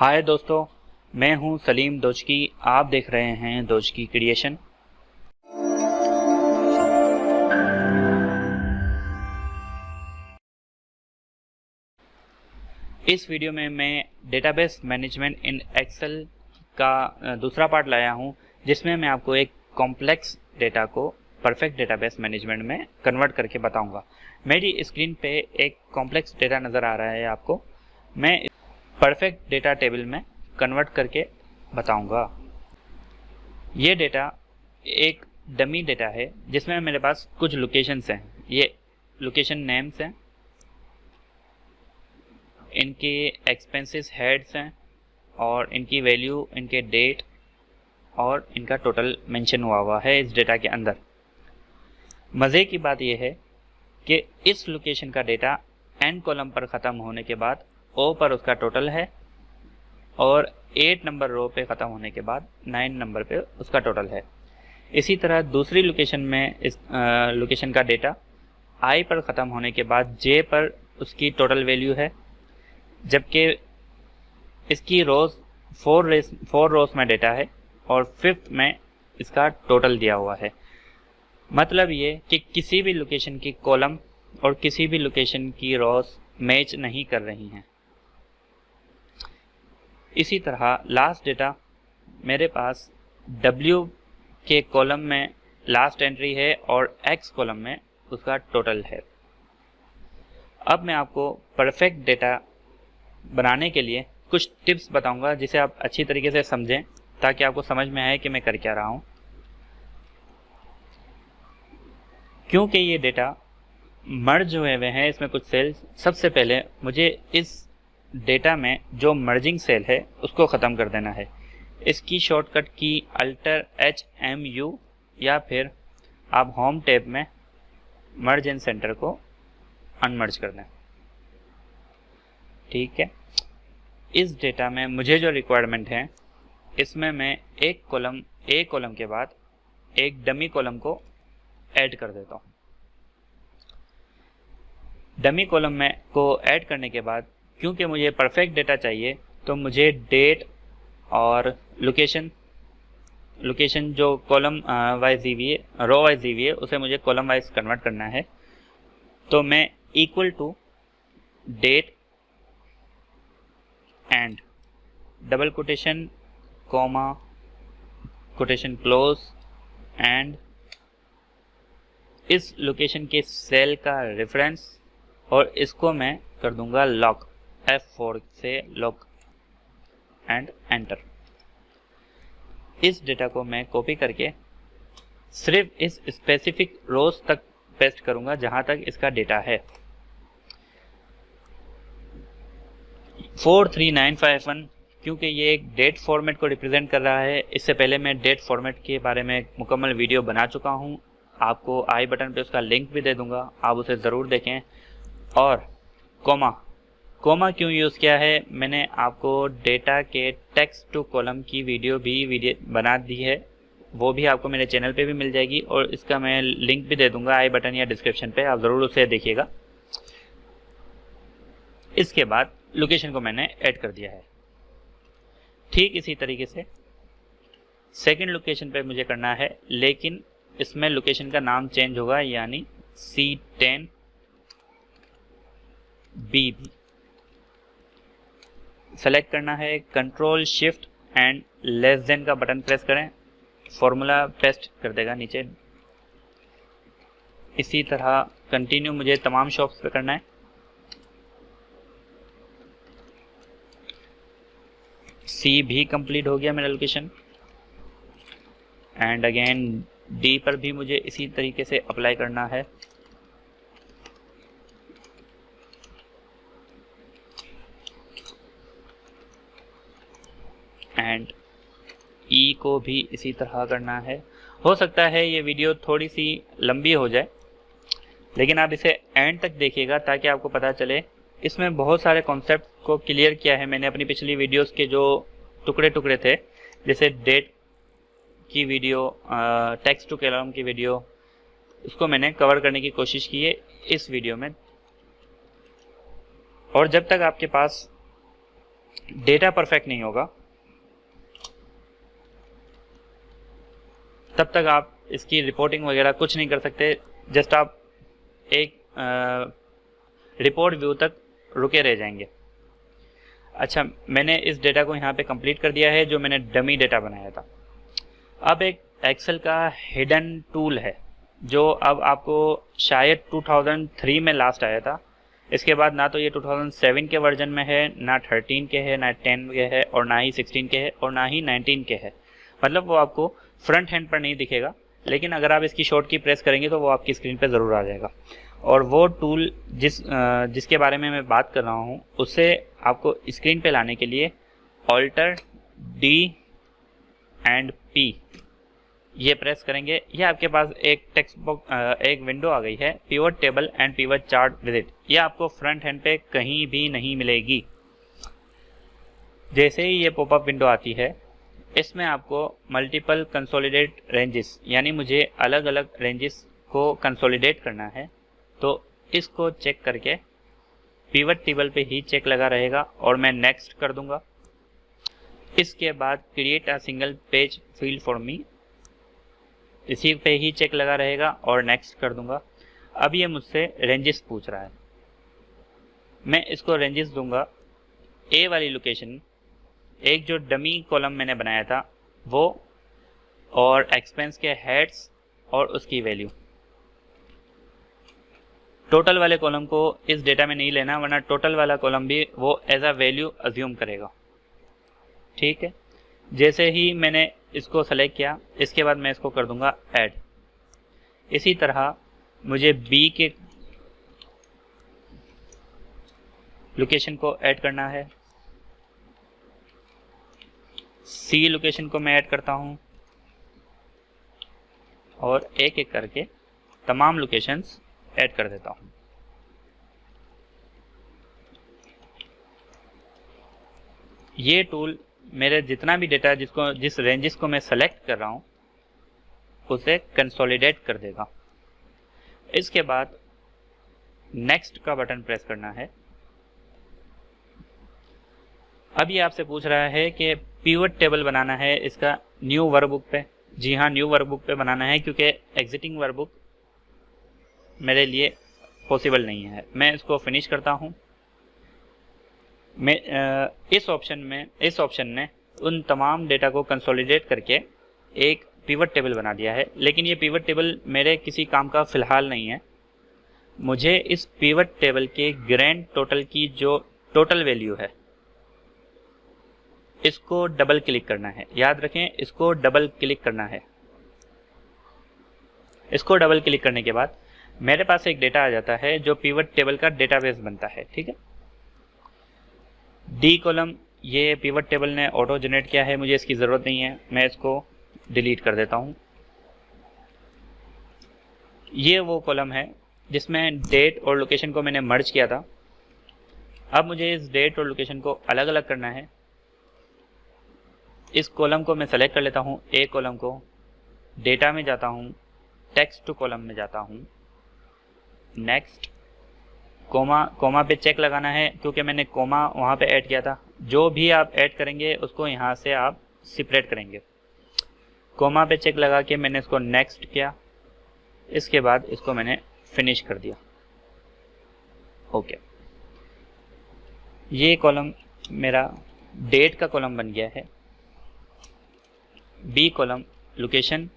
हाय दोस्तों, मैं हूं सलीम दोचकी। आप देख रहे हैं दोचकी क्रिएशन। इस वीडियो में मैं डेटाबेस मैनेजमेंट इन एक्सेल का दूसरा पार्ट लाया हूं, जिसमें मैं आपको एक कॉम्प्लेक्स डेटा को परफेक्ट डेटाबेस मैनेजमेंट में कन्वर्ट करके बताऊंगा। मेरी स्क्रीन पे एक कॉम्प्लेक्स डेटा नज़र आ रहा है आपको। मैं परफेक्ट डेटा टेबल में कन्वर्ट करके बताऊंगा। ये डेटा एक डमी डेटा है जिसमें मेरे पास कुछ लोकेशंस हैं। ये लोकेशन नेम्स हैं, इनके एक्सपेंसेस हेड्स हैं और इनकी वैल्यू, इनके डेट और इनका टोटल मेंशन हुआ है इस डेटा के अंदर। मज़े की बात यह है कि इस लोकेशन का डेटा n कॉलम पर ख़त्म होने के बाद O पर उसका टोटल है और 8 नंबर रो पे ख़त्म होने के बाद 9 नंबर पे उसका टोटल है। इसी तरह दूसरी लोकेशन में इस लोकेशन का डेटा I पर ख़त्म होने के बाद J पर उसकी टोटल वैल्यू है, जबकि इसकी रोज़ 4 रोज़ में डेटा है और 5th में इसका टोटल दिया हुआ है। मतलब ये कि किसी भी लोकेशन की कॉलम और किसी भी लोकेशन की रोज़ मैच नहीं कर रही हैं। इसी तरह लास्ट डेटा मेरे पास W के कॉलम में लास्ट एंट्री है और X कॉलम में उसका टोटल है। अब मैं आपको परफेक्ट डेटा बनाने के लिए कुछ टिप्स बताऊंगा जिसे आप अच्छी तरीके से समझें, ताकि आपको समझ में आए कि मैं कर क्या रहा हूं। क्योंकि ये डेटा मर्ज हुए हुए हैं, इसमें कुछ सेल्स, सबसे पहले मुझे इस डेटा में जो मर्जिंग सेल है उसको ख़त्म कर देना है। इसकी शॉर्टकट की Alt+HMU या फिर आप होम टैब में मर्ज इन सेंटर को अनमर्ज कर दें। ठीक है, इस डेटा में मुझे जो रिक्वायरमेंट है, इसमें मैं एक कॉलम के बाद एक डमी कॉलम को ऐड कर देता हूँ। डमी कॉलम में को ऐड करने के बाद, क्योंकि मुझे परफेक्ट डेटा चाहिए, तो मुझे डेट और लोकेशन जो कॉलम वाइज दी हुई है, रो वाइज दी हुई है, उसे मुझे कॉलम वाइज कन्वर्ट करना है। तो मैं equal to date and double quotation comma quotation close and इस लोकेशन के सेल का रेफरेंस, और इसको मैं कर दूंगा लॉक, F4 से लॉक एंड एंटर। इस डेटा को मैं कॉपी करके सिर्फ इस स्पेसिफिक रोज तक पेस्ट करूंगा जहां तक इसका डेटा है। 43951 क्योंकि ये एक डेट फॉर्मेट को रिप्रेजेंट कर रहा है। इससे पहले मैं डेट फॉर्मेट के बारे में एक मुकम्मल वीडियो बना चुका हूं, आपको आई बटन पे उसका लिंक भी दे दूंगा, आप उसे ज़रूर देखें। और कोमा क्यों यूज़ किया है, मैंने आपको डेटा के टेक्स्ट टू कॉलम की वीडियो बना दी है, वो भी आपको मेरे चैनल पे भी मिल जाएगी और इसका मैं लिंक भी दे दूंगा आई बटन या डिस्क्रिप्शन पे, आप ज़रूर उसे देखिएगा। इसके बाद लोकेशन को मैंने ऐड कर दिया है। ठीक इसी तरीके से सेकंड लोकेशन पे मुझे करना है, लेकिन इसमें लोकेशन का नाम चेंज होगा, यानी C10 B सेलेक्ट करना है। Control shift and less than का बटन प्रेस करें, फॉर्मूला पेस्ट कर देगा नीचे। इसी तरह कंटिन्यू मुझे तमाम शॉप्स पे करना है। C भी कंप्लीट हो गया मेरा लोकेशन एंड अगेन D पर भी मुझे इसी तरीके से अप्लाई करना है। एंड E को भी इसी तरह करना है। हो सकता है ये वीडियो थोड़ी सी लंबी हो जाए, लेकिन आप इसे एंड तक देखिएगा ताकि आपको पता चले। इसमें बहुत सारे कॉन्सेप्ट को क्लियर किया है मैंने अपनी पिछली वीडियोस के जो टुकड़े थे, जैसे डेट की वीडियो, टेक्स्ट टू कॉलम की वीडियो, उसको मैंने कवर करने की कोशिश की है इस वीडियो में। और जब तक आपके पास डेटा परफेक्ट नहीं होगा तब तक आप इसकी रिपोर्टिंग वगैरह कुछ नहीं कर सकते। जस्ट आप एक रिपोर्ट व्यू तक रुके रह जाएंगे। अच्छा, मैंने इस डेटा को यहाँ पे कंप्लीट कर दिया है जो मैंने डमी डेटा बनाया था। अब एक एक्सेल का हिडन टूल है जो अब आपको शायद 2003 में लास्ट आया था। इसके बाद ना तो ये 2007 के वर्जन में है, ना 13 के है, ना 10 के है, और ना ही 16 के है, और ना ही 19 के है। मतलब वो आपको फ्रंट हैंड पर नहीं दिखेगा, लेकिन अगर आप इसकी शॉर्ट की प्रेस करेंगे तो वो आपकी स्क्रीन पे ज़रूर आ जाएगा। और वो टूल जिसके बारे में मैं बात कर रहा हूँ उससे आपको स्क्रीन पे लाने के लिए ऑल्टर डी एंड पी ये प्रेस करेंगे, ये आपके पास एक टेक्स्ट बॉक्स एक विंडो आ गई है, pivot table and pivot chart visit. ये आपको फ्रंट हैंड पे कहीं भी नहीं मिलेगी। जैसे ही ये पॉपअप विंडो आती है, इसमें आपको मल्टीपल कंसोलिडेट रेंजेस, यानी मुझे अलग अलग रेंजेस को कंसोलिडेट करना है, तो इसको चेक करके पिवट टेबल पे ही चेक लगा रहेगा और मैं नेक्स्ट कर दूंगा। इसके बाद create a single page field for me, इसी पे ही चेक लगा रहेगा और नेक्स्ट कर दूंगा। अब ये मुझसे रेंजेस पूछ रहा है, मैं इसको रेंजेस दूंगा। ए वाली लोकेशन, एक जो डमी कॉलम मैंने बनाया था वो, और एक्सपेंस के हेड्स और उसकी वैल्यू। टोटल वाले कॉलम को इस डेटा में नहीं लेना, वरना टोटल वाला कॉलम भी वो एज अ वैल्यू अज्यूम करेगा। ठीक है, जैसे ही मैंने इसको सेलेक्ट किया, इसके बाद मैं इसको कर दूंगा ऐड। इसी तरह मुझे बी के लोकेशन को ऐड करना है, सी लोकेशन को मैं ऐड करता हूं, और एक एक करके तमाम लोकेशंस ऐड कर देता हूं। ये टूल मेरे जितना भी डेटा जिस रेंजेस को मैं सेलेक्ट कर रहा हूं उसे कंसोलिडेट कर देगा। इसके बाद नेक्स्ट का बटन प्रेस करना है। अब ये आपसे पूछ रहा है कि पिवट टेबल बनाना है इसका न्यू वर्कबुक पे। जी हाँ, न्यू वर्कबुक पे बनाना है क्योंकि एग्जिटिंग वर्कबुक मेरे लिए पॉसिबल नहीं है। मैं इसको फिनिश करता हूँ। मैं इस ऑप्शन ने उन तमाम डेटा को कंसोलिडेट करके एक पिवट टेबल बना दिया है, लेकिन ये पिवट टेबल मेरे किसी काम का फ़िलहाल नहीं है। मुझे इस पिवट टेबल के ग्रैंड टोटल की जो टोटल वैल्यू है इसको डबल क्लिक करना है। याद रखें, इसको डबल क्लिक करना है। इसको डबल क्लिक करने के बाद मेरे पास एक डेटा आ जाता है जो पिवट टेबल का डेटाबेस बनता है। ठीक है, डी कॉलम ये पिवट टेबल ने ऑटो जनरेट किया है, मुझे इसकी ज़रूरत नहीं है, मैं इसको डिलीट कर देता हूँ। ये वो कॉलम है जिसमें डेट और लोकेशन को मैंने मर्ज किया था। अब मुझे इस डेट और लोकेशन को अलग अलग करना है। इस कॉलम को मैं सेलेक्ट कर लेता हूँ, ए कॉलम को, डेटा में जाता हूँ, टेक्स्ट टू कॉलम में जाता हूँ, नेक्स्ट, कोमा पे चेक लगाना है क्योंकि मैंने कोमा वहाँ पे ऐड किया था। जो भी आप ऐड करेंगे उसको यहाँ से आप सेपरेट करेंगे। कोमा पे चेक लगा के मैंने इसको नेक्स्ट किया, इसके बाद इसको मैंने फिनिश कर दिया। ओके, ये कॉलम मेरा डेट का कॉलम बन गया है। B column location,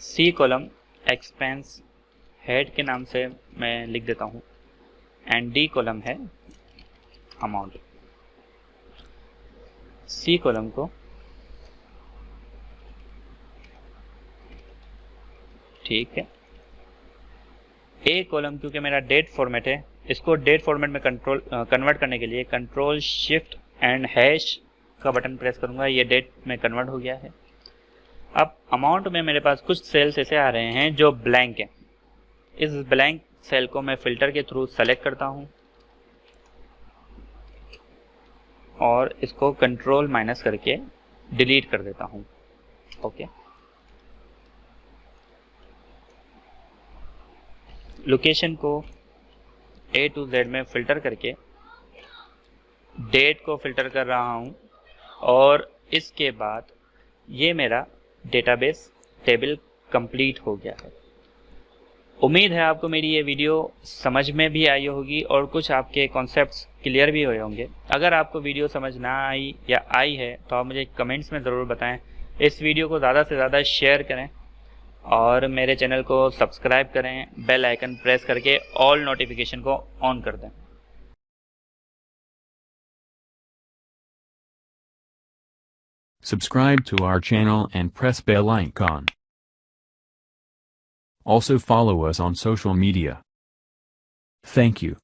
C column expense head के नाम से मैं लिख देता हूँ, एंड डी कॉलम है अमाउंट। सी कॉलम को ठीक है, ए कॉलम क्योंकि मेरा डेट फॉर्मेट है, इसको डेट फॉर्मेट में कन्वर्ट करने के लिए कंट्रोल शिफ्ट एंड हैश का बटन प्रेस करूंगा। ये डेट में कन्वर्ट हो गया है। अब अमाउंट में मेरे पास कुछ सेल्स ऐसे आ रहे हैं जो ब्लैंक हैं। इस ब्लैंक सेल को मैं फिल्टर के थ्रू सेलेक्ट करता हूं और इसको कंट्रोल माइनस करके डिलीट कर देता हूं। ओके, लोकेशन को A to Z में फिल्टर करके डेट को फ़िल्टर कर रहा हूँ और इसके बाद ये मेरा डेटाबेस टेबल कंप्लीट हो गया है। उम्मीद है आपको मेरी ये वीडियो समझ में भी आई होगी और कुछ आपके कॉन्सेप्ट्स क्लियर भी हुए होंगे। अगर आपको वीडियो समझ ना आई या आई है तो आप मुझे कमेंट्स में ज़रूर बताएं। इस वीडियो को ज़्यादा से ज़्यादा शेयर करें और मेरे चैनल को सब्सक्राइब करें, बेल आइकन प्रेस करके ऑल नोटिफिकेशन को ऑन कर दें। Subscribe to our channel and press bell icon. Also follow us on social media. Thank you.